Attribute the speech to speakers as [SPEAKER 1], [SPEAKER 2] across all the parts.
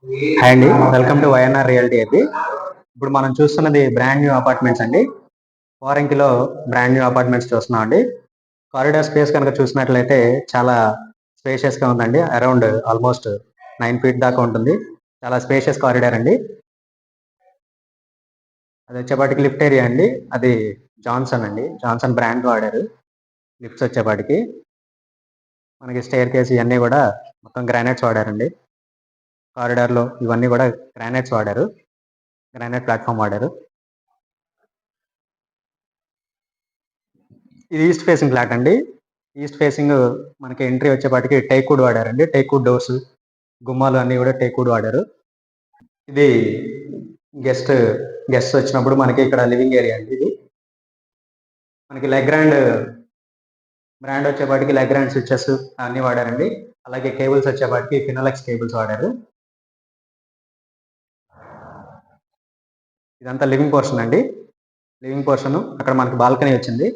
[SPEAKER 1] Hi అండి, welcome to YNR realty AP. ఇప్పుడు మనం చూస్తున్నది బ్రాండ్ న్యూ అపార్ట్మెంట్స్ అండి. పోరంకిలో బ్రాండ్ న్యూ అపార్ట్మెంట్స్ చూస్తున్నాం అండి. కారిడార్ స్పేస్ కనుక చూసినట్లయితే చాలా స్పేషియస్ గా ఉందండి. అరౌండ్ ఆల్మోస్ట్ 9 feet దాకా ఉంటుంది. చాలా స్పేషియస్ కారిడార్ అండి. అది వచ్చేపాటికి లిఫ్ట్ ఏరియా అండి. అది జాన్సన్ అండి, జాన్సన్ బ్రాండ్ వాడారు. లిఫ్ట్స్ వచ్చేపాటికి మనకి స్టేర్ కేస్ ఇవన్నీ కూడా మొత్తం గ్రానైట్స్ వాడారండి. కారిడార్ లో ఇవన్నీ కూడా గ్రానైట్స్ వాడారు, గ్రానైట్ ప్లాట్ఫామ్ వాడారు. ఇది ఈస్ట్ ఫేసింగ్ ఫ్లాట్ అండి. ఈస్ట్ ఫేసింగ్ మనకి ఎంట్రీ వచ్చేపాటికి టేక్వుడ్ వాడారండి. టేక్వుడ్ డోర్స్, గుమ్మాలు అన్ని కూడా టేక్వుడ్ వాడారు. ఇది గెస్ట్ గెస్ట్ వచ్చినప్పుడు మనకి ఇక్కడ లివింగ్ ఏరియా అండి. ఇది మనకి లెగ్రాండ్ బ్రాండ్ వచ్చేపాటికి లెగ్రాండ్ స్విచ్చెస్ అన్ని వాడారండి. అలాగే కేబుల్స్ వచ్చేపాటికి ఫినోలెక్స్ కేబుల్స్ వాడారు. ఇదంతా లివింగ్ పోర్షన్ అండి. లివింగ్ పోర్షన్ అక్కడ మనకి బాల్కనీ వచ్చింది.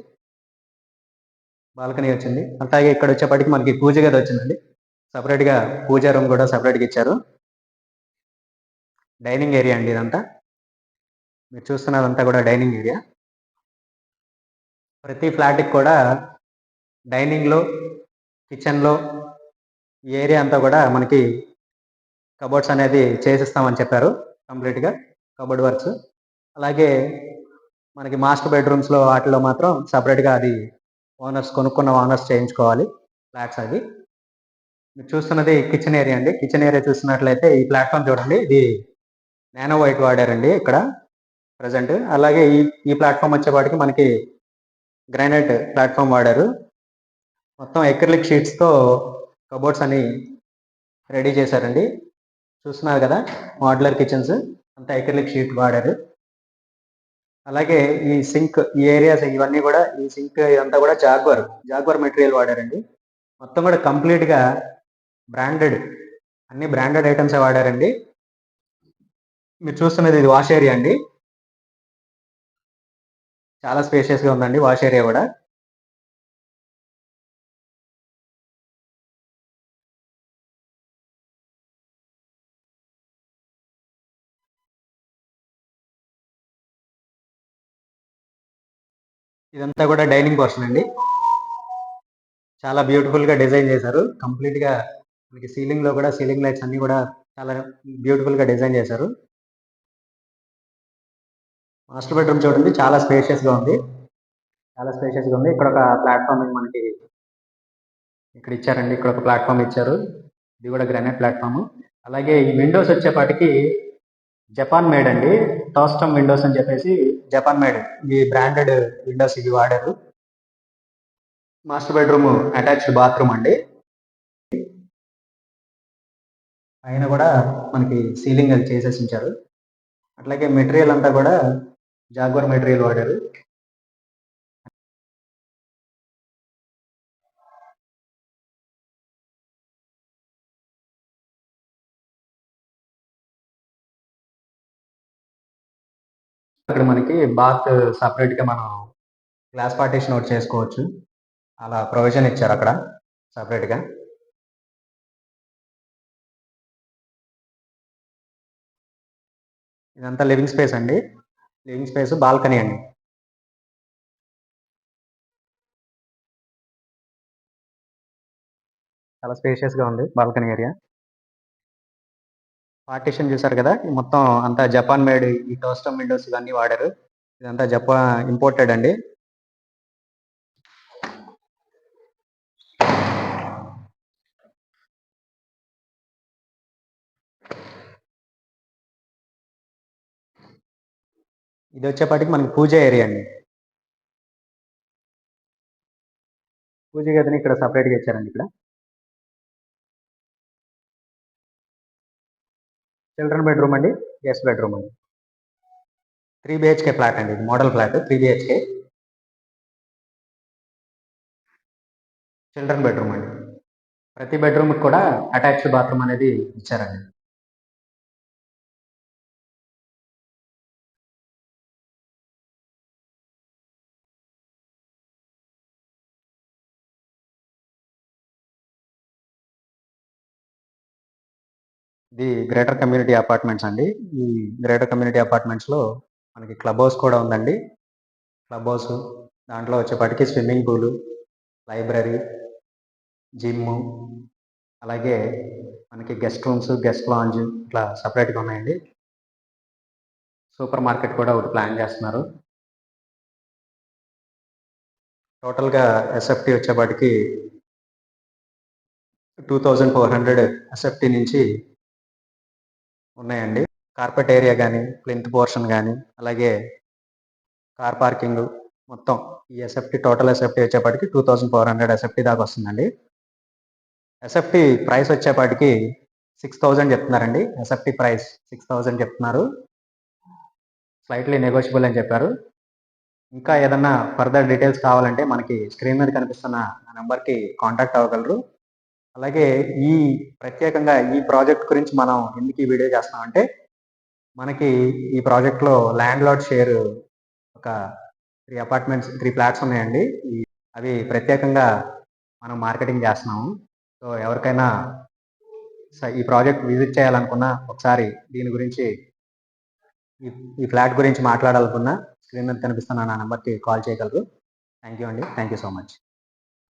[SPEAKER 1] అలాగే ఇక్కడ వచ్చేపాటికి మనకి పూజ గది వచ్చిందండి. సపరేట్ గా పూజా రూమ్ కూడా సపరేట్ గా ఇచ్చారు. డైనింగ్ ఏరియా అండి ఇదంతా. మీరు చూస్తున్నదంతా కూడా డైనింగ్ ఏరియా. ప్రతి ఫ్లాట్కి కూడా డైనింగ్లో, కిచెన్లో ఈ ఏరియా అంతా కూడా మనకి కబోర్డ్స్ అనేది చేసిస్తామని చెప్పారు. కంప్లీట్గా కబోర్డ్ వర్క్స్. అలాగే మనకి మాస్టర్ బెడ్రూమ్స్లో వాటిలో మాత్రం సపరేట్గా అది కొనుక్కున్న ఓనర్స్ చేయించుకోవాలి ఫ్లాట్స్. అది మీరు చూస్తున్నది కిచెన్ ఏరియా అండి. కిచెన్ ఏరియా చూసినట్లయితే ఈ ప్లాట్ఫామ్ చూడండి, ఇది నానో వైట్ వాడారండి ఇక్కడ ప్రజెంట్. అలాగే ఈ ప్లాట్ఫామ్ వచ్చేపాటికి మనకి గ్రానైట్ ప్లాట్ఫామ్ వాడారు. మొత్తం ఎక్రిలిక్ షీట్స్తో కబోర్డ్స్ అని రెడీ చేశారండి. చూస్తున్నారు కదా, మోడ్యులర్ కిచెన్స్ అంతా ఎక్రిలిక్ షీట్ వాడారు. అలాగే ఈ సింక్, ఈ ఏరియాస్ ఇవన్నీ కూడా, ఈ సింక్ ఇదంతా కూడా జాగ్వర్ మెటీరియల్ వాడారండి. మొత్తం కూడా కంప్లీట్గా బ్రాండెడ్, అన్ని బ్రాండెడ్ ఐటమ్స్ వాడారండి. మీరు చూస్తున్నది ఇది వాష్ ఏరియా అండి. చాలా స్పేషియస్ గా ఉందండి వాష్ ఏరియా కూడా. ఇదంతా కూడా డైనింగ్ పోర్షన్ అండి. చాలా బ్యూటిఫుల్ గా డిజైన్ చేశారు. కంప్లీట్ గా మనకి సీలింగ్ లో కూడా సీలింగ్ లైట్స్ అన్ని కూడా చాలా బ్యూటిఫుల్ గా డిజైన్ చేశారు. మాస్టర్ బెడ్రూమ్ చూడండి, చాలా స్పేషియస్ గా ఉంది. ఇక్కడ ఒక ప్లాట్ఫామ్ మనకి ఇక్కడ ఇచ్చారండి. ఇక్కడ ఒక ప్లాట్ఫామ్ ఇచ్చారు. ఇది కూడా గ్రానైట్ ప్లాట్ఫామ్. అలాగే ఈ విండోస్ వచ్చేపాటికి జపాన్ మేడ్ అండి. టోస్టమ్ విండోస్ అని చెప్పేసి జపాన్ మేడ్, ఈ బ్రాండెడ్ విండోస్ ఇవి వాడారు. మాస్టర్ బెడ్రూమ్ అటాచ్డ్ బాత్రూమ్ అండి. పైన కూడా మనకి సీలింగ్ అది చేసేసి ఉంచారు. అట్లాగే మెటీరియల్ అంతా కూడా జాగ్వర్ మెటీరియల్ వాడారు. అక్కడ మనకి బాత్ సపరేట్ గా మనం గ్లాస్ పార్టీషన్ ఒకటి చేసుకోవచ్చు, అలా ప్రొవిజన్ ఇచ్చారు అక్కడ సపరేట్ గా. ఇదంతా లివింగ్ స్పేస్ అండి. లివింగ్ స్పేస్, బాల్కనీ అండి. చాలా స్పేషియస్ గా ఉంది బాల్కనీ ఏరియా. పార్టీషన్ చూసారు కదా, ఈ మొత్తం అంతా జపాన్ మేడ్, ఈ టోస్టమ్ విండోస్ ఇవన్నీ వాడారు. ఇదంతా ఇంపోర్టెడ్ అండి. ఇది వచ్చేపాటికి మనకి పూజ ఏరియా అండి. పూజ గదిని ఇక్కడ సపరేట్ గా ఇచ్చారండి. ఇక్కడ చిల్డ్రన్ బెడ్రూమ్ అండి, గెస్ట్ బెడ్రూమ్ అండి. 3 BHK ఫ్లాట్ అండి, ఇది model flat 3 BHK. Children bedroom అండి. ప్రతి బెడ్రూమ్ కూడా అటాచ్డ్ బాత్రూమ్ అనేది ఇచ్చారండి. ఇది గ్రేటర్ కమ్యూనిటీ అపార్ట్మెంట్స్ అండి. ఈ గ్రేటర్ కమ్యూనిటీ అపార్ట్మెంట్స్లో మనకి క్లబ్ హౌస్ కూడా ఉందండి. క్లబ్ హౌస్ దాంట్లో వచ్చేపాటికి స్విమ్మింగ్ పూలు, లైబ్రరీ, జిమ్, అలాగే మనకి గెస్ట్ రూమ్స్, గెస్ట్ లాంజ్ ఇట్లా సపరేట్గా ఉన్నాయండి. సూపర్ మార్కెట్ కూడా ఒకటి ప్లాన్ చేస్తున్నారు. టోటల్గా ఎస్ఎఫ్టీ వచ్చేపాటికి 2400 ఎస్ఎఫ్టీ నుంచి ఉన్నాయండి. కార్పెట్ ఏరియా కానీ, ప్లింత్ పోర్షన్ కానీ, అలాగే కార్ పార్కింగ్ మొత్తం ఈ ఎస్ఎఫ్టీ టోటల్ ఎస్ఎఫ్టీ వచ్చేపాటికి 2400 ఎస్ఎఫ్టీ దాకా వస్తుందండి. ఎస్ఎఫ్టీ ప్రైస్ వచ్చేపాటికి 6000 చెప్తున్నారండి. ఎస్ఎఫ్టీ ప్రైస్ 6000 చెప్తున్నారు. స్లైట్లీ నెగోషియబుల్ అని చెప్పారు. ఇంకా ఏదన్నా ఫర్దర్ డీటెయిల్స్ కావాలంటే మనకి స్క్రీన్ మీద కనిపిస్తున్న నెంబర్కి కాంటాక్ట్ అవ్వగలరు. అలాగే ఈ ప్రత్యేకంగా ఈ ప్రాజెక్ట్ గురించి మనం ఎందుకు ఈ వీడియో చేస్తున్నామంటే, మనకి ఈ ప్రాజెక్ట్లో ల్యాండ్ లార్డ్ షేర్ ఒక 3 ఫ్లాట్స్ ఉన్నాయండి. అవి ప్రత్యేకంగా మనం మార్కెటింగ్ చేస్తున్నాము. సో ఎవరికైనా ఈ ప్రాజెక్ట్ విజిట్ చేయాలనుకున్నా, ఒకసారి దీని గురించి ఈ ఫ్లాట్ గురించి మాట్లాడాలనుకున్నా స్క్రీన్ మీద కనిపిస్తున్న నా నెంబర్కి కాల్ చేయగలరు. థ్యాంక్ యూ అండి. Thank you so much.